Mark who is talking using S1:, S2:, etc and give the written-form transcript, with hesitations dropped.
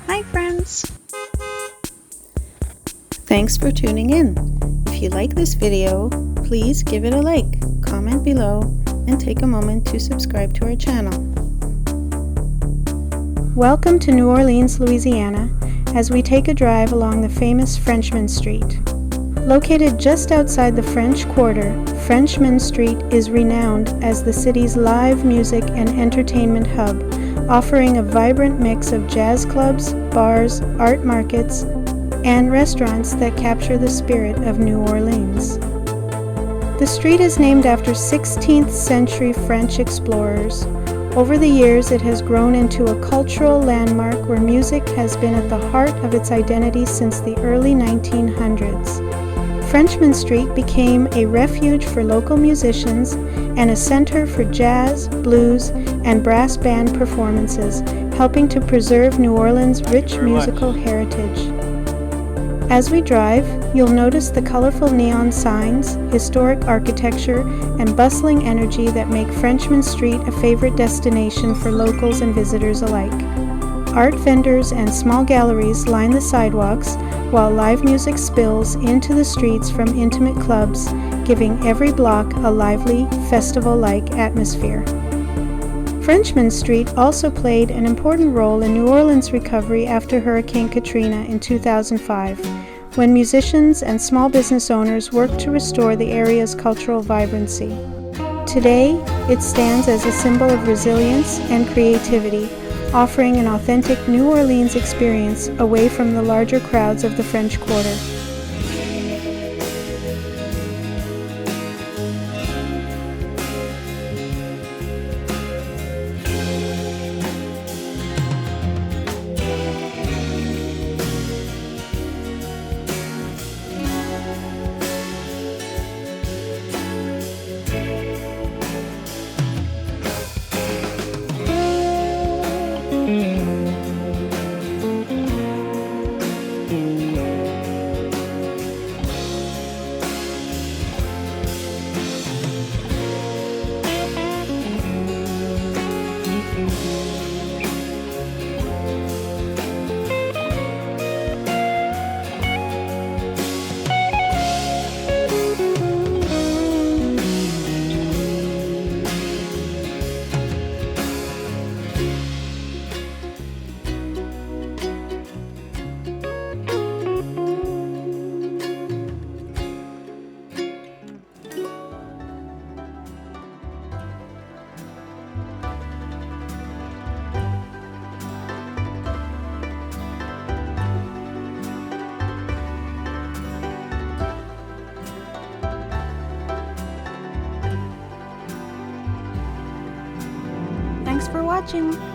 S1: Hi friends! Thanks for tuning in. If you like this video, please give it a like, comment below, and take a moment to subscribe to our channel. Welcome to New Orleans, Louisiana, as we take a drive along the famous Frenchmen Street. Located just outside the French Quarter, Frenchmen Street is renowned as the city's live music and entertainment hub, offering a vibrant mix of jazz clubs, bars, art markets, and restaurants that capture the spirit of New Orleans. The street is named after 16th century French explorers. Over the years, it has grown into a cultural landmark where music has been at the heart of its identity since the early 1900s. Frenchmen Street became a refuge for local musicians and a center for jazz, blues, and brass band performances, helping to preserve New Orleans' rich musical heritage. As we drive, you'll notice the colorful neon signs, historic architecture, and bustling energy that make Frenchmen Street a favorite destination for locals and visitors alike. Art vendors and small galleries line the sidewalks, while live music spills into the streets from intimate clubs, giving every block a lively, festival-like atmosphere. Frenchmen Street also played an important role in New Orleans' recovery after Hurricane Katrina in 2005, when musicians and small business owners worked to restore the area's cultural vibrancy. Today, it stands as a symbol of resilience and creativity, offering an authentic New Orleans experience away from the larger crowds of the French Quarter. Thanks for watching!